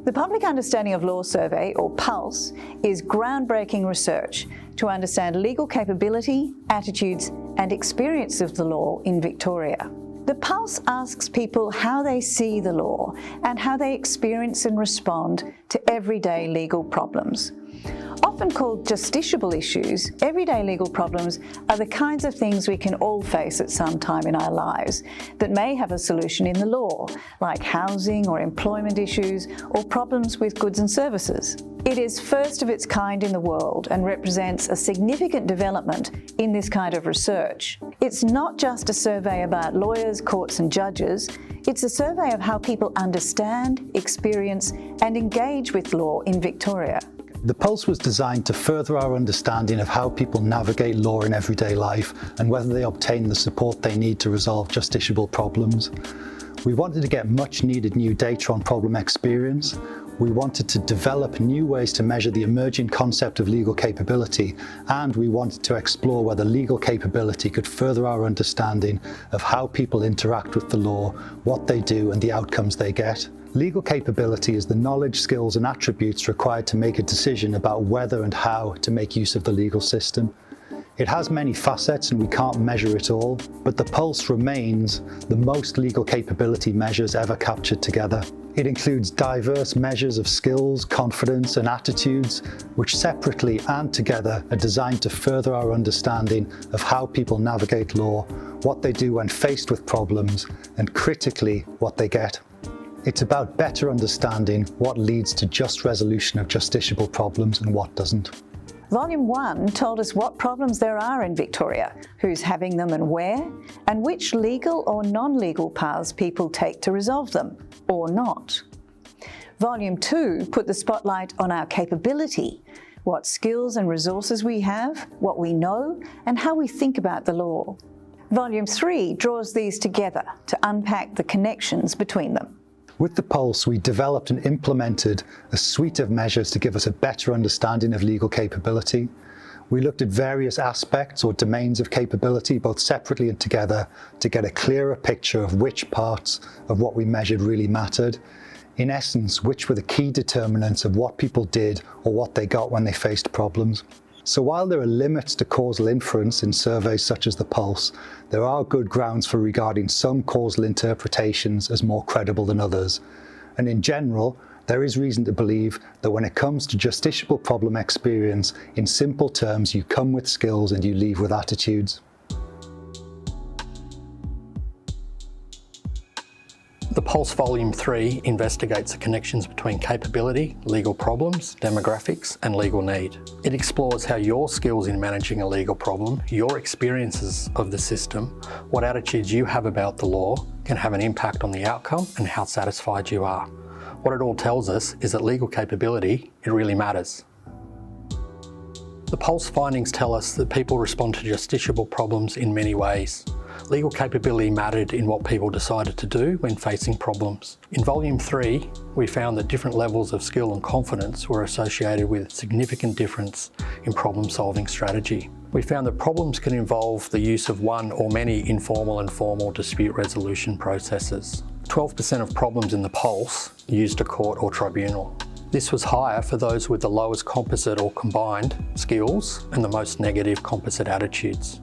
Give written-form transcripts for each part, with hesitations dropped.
The Public Understanding of Law Survey, or PULSE, is groundbreaking research to understand legal capability, attitudes and experience of the law in Victoria. The PULSE asks people how they see the law and how they experience and respond to everyday legal problems. Often called justiciable issues, everyday legal problems are the kinds of things we can all face at some time in our lives that may have a solution in the law, like housing or employment issues or problems with goods and services. It is first of its kind in the world and represents a significant development in this kind of research. It's not just a survey about lawyers, courts and judges, it's a survey of how people understand, experience and engage with law in Victoria. The PULSE was designed to further our understanding of how people navigate law in everyday life and whether they obtain the support they need to resolve justiciable problems. We wanted to get much needed new data on problem experience. We wanted to develop new ways to measure the emerging concept of legal capability, and we wanted to explore whether legal capability could further our understanding of how people interact with the law, what they do and the outcomes they get. Legal capability is the knowledge, skills and attributes required to make a decision about whether and how to make use of the legal system. It has many facets and we can't measure it all, but the PULSE remains the most legal capability measures ever captured together. It includes diverse measures of skills, confidence and attitudes, which separately and together are designed to further our understanding of how people navigate law, what they do when faced with problems, and critically, what they get. It's about better understanding what leads to just resolution of justiciable problems and what doesn't. Volume 1 told us what problems there are in Victoria, who's having them and where, and which legal or non-legal paths people take to resolve them, or not. Volume 2 put the spotlight on our capability, what skills and resources we have, what we know, and how we think about the law. Volume 3 draws these together to unpack the connections between them. With the PULSE, we developed and implemented a suite of measures to give us a better understanding of legal capability. We looked at various aspects or domains of capability, both separately and together, to get a clearer picture of which parts of what we measured really mattered. In essence, which were the key determinants of what people did or what they got when they faced problems. So while there are limits to causal inference in surveys such as the PULSE, there are good grounds for regarding some causal interpretations as more credible than others. And in general, there is reason to believe that when it comes to justiciable problem experience, in simple terms, you come with skills and you leave with attitudes. The PULSE Volume 3 investigates the connections between capability, legal problems, demographics and legal need. It explores how your skills in managing a legal problem, your experiences of the system, what attitudes you have about the law can have an impact on the outcome and how satisfied you are. What it all tells us is that legal capability, it really matters. The PULSE findings tell us that people respond to justiciable problems in many ways. Legal capability mattered in what people decided to do when facing problems. In Volume 3, we found that different levels of skill and confidence were associated with significant difference in problem-solving strategy. We found that problems can involve the use of one or many informal and formal dispute resolution processes. 12% of problems in the PULSE used a court or tribunal. This was higher for those with the lowest composite or combined skills and the most negative composite attitudes.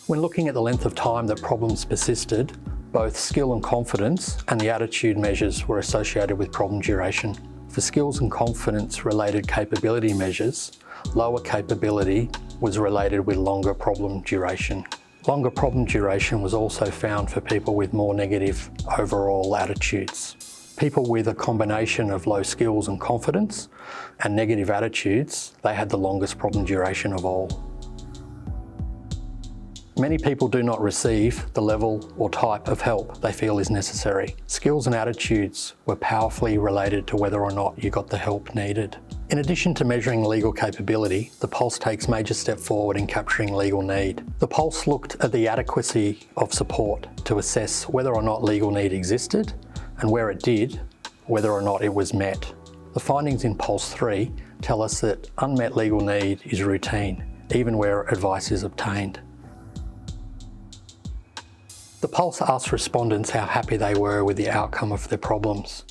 When looking at the length of time that problems persisted, both skill and confidence and the attitude measures were associated with problem duration. For skills and confidence related capability measures, lower capability was related with longer problem duration. Longer problem duration was also found for people with more negative overall attitudes. People with a combination of low skills and confidence and negative attitudes, they had the longest problem duration of all. Many people do not receive the level or type of help they feel is necessary. Skills and attitudes were powerfully related to whether or not you got the help needed. In addition to measuring legal capability, the PULSE takes major step forward in capturing legal need. The PULSE looked at the adequacy of support to assess whether or not legal need existed, and where it did, whether or not it was met. The findings in PULSE 3 tell us that unmet legal need is routine, even where advice is obtained. The Pulse asked respondents how happy they were with the outcome of their problems,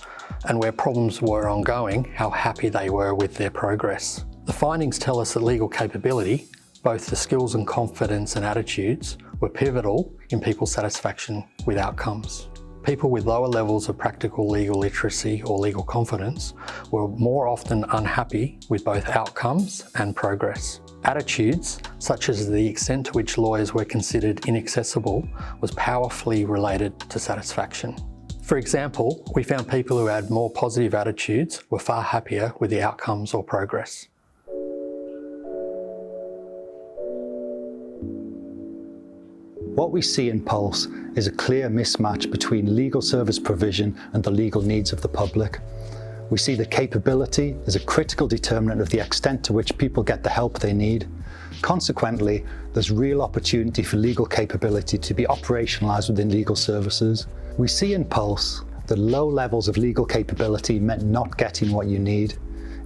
and where problems were ongoing, how happy they were with their progress. The findings tell us that legal capability, both the skills and confidence and attitudes, were pivotal in people's satisfaction with outcomes. People with lower levels of practical legal literacy or legal confidence were more often unhappy with both outcomes and progress. Attitudes, such as the extent to which lawyers were considered inaccessible, was powerfully related to satisfaction. For example, we found people who had more positive attitudes were far happier with the outcomes or progress. What we see in Pulse is a clear mismatch between legal service provision and the legal needs of the public. We see that capability is a critical determinant of the extent to which people get the help they need. Consequently, there's real opportunity for legal capability to be operationalised within legal services. We see in Pulse that low levels of legal capability meant not getting what you need.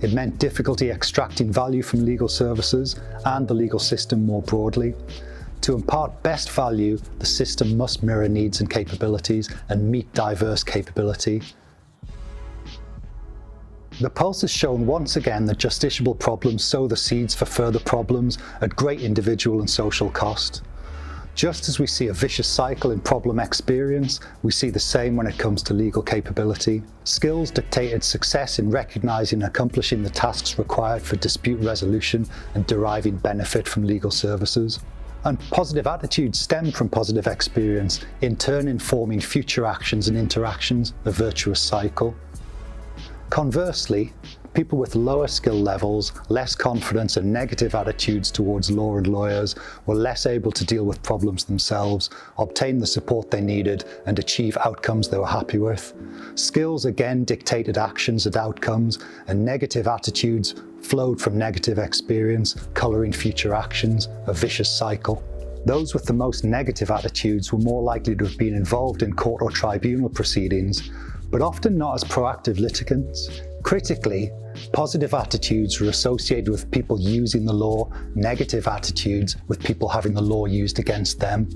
It meant difficulty extracting value from legal services and the legal system more broadly. To impart best value, the system must mirror needs and capabilities and meet diverse capability. The Pulse has shown once again that justiciable problems sow the seeds for further problems at great individual and social cost. Just as we see a vicious cycle in problem experience, we see the same when it comes to legal capability. Skills dictated success in recognising and accomplishing the tasks required for dispute resolution and deriving benefit from legal services. And positive attitudes stem from positive experience, in turn informing future actions and interactions, a virtuous cycle. Conversely, people with lower skill levels, less confidence and negative attitudes towards law and lawyers were less able to deal with problems themselves, obtain the support they needed and achieve outcomes they were happy with. Skills again dictated actions and outcomes, and negative attitudes flowed from negative experience, colouring future actions, a vicious cycle. Those with the most negative attitudes were more likely to have been involved in court or tribunal proceedings, but often not as proactive litigants. Critically, positive attitudes were associated with people using the law, negative attitudes with people having the law used against them,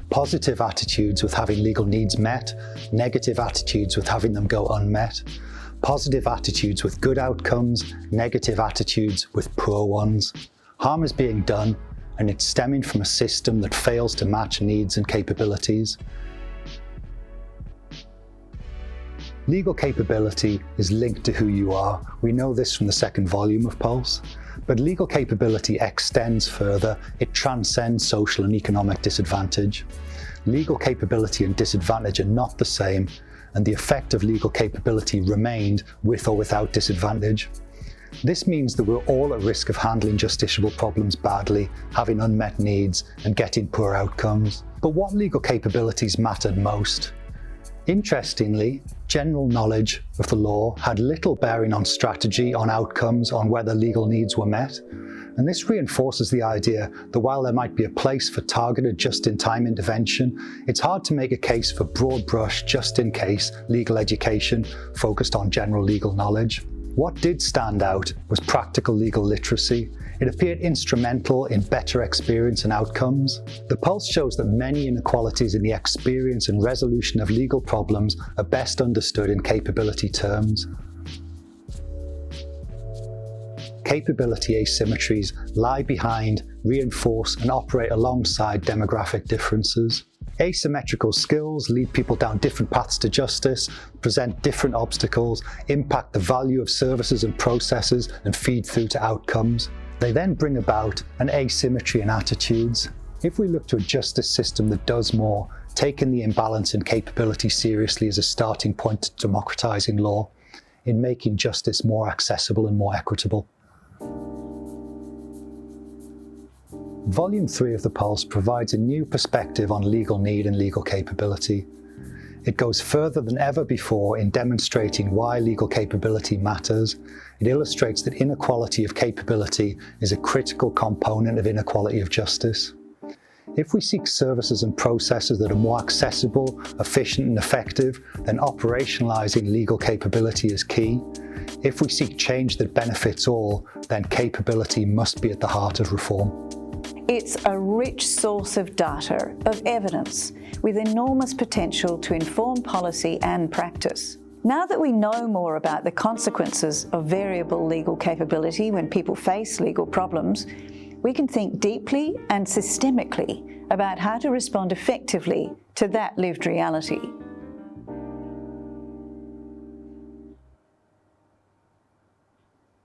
positive attitudes with having legal needs met, negative attitudes with having them go unmet, positive attitudes with good outcomes, negative attitudes with poor ones. Harm is being done, and it's stemming from a system that fails to match needs and capabilities. Legal capability is linked to who you are. We know this from the second volume of Pulse. But legal capability extends further. It transcends social and economic disadvantage. Legal capability and disadvantage are not the same, and the effect of legal capability remained with or without disadvantage. This means that we're all at risk of handling justiciable problems badly, having unmet needs, and getting poor outcomes. But what legal capabilities mattered most? Interestingly, general knowledge of the law had little bearing on strategy, on outcomes, on whether legal needs were met. And this reinforces the idea that while there might be a place for targeted just-in-time intervention, it's hard to make a case for broad-brush, just-in-case legal education focused on general legal knowledge. What did stand out was practical legal literacy. It appeared instrumental in better experience and outcomes. The Pulse shows that many inequalities in the experience and resolution of legal problems are best understood in capability terms. Capability asymmetries lie behind, reinforce, and operate alongside demographic differences. Asymmetrical skills lead people down different paths to justice, present different obstacles, impact the value of services and processes, and feed through to outcomes. They then bring about an asymmetry in attitudes. If we look to a justice system that does more, taking the imbalance in capability seriously as a starting point to democratising law, in making justice more accessible and more equitable. Volume 3 of the Pulse provides a new perspective on legal need and legal capability. It goes further than ever before in demonstrating why legal capability matters. It illustrates that inequality of capability is a critical component of inequality of justice. If we seek services and processes that are more accessible, efficient and effective, then operationalising legal capability is key. If we seek change that benefits all, then capability must be at the heart of reform. It's a rich source of data, of evidence, with enormous potential to inform policy and practice. Now that we know more about the consequences of variable legal capability when people face legal problems, we can think deeply and systemically about how to respond effectively to that lived reality.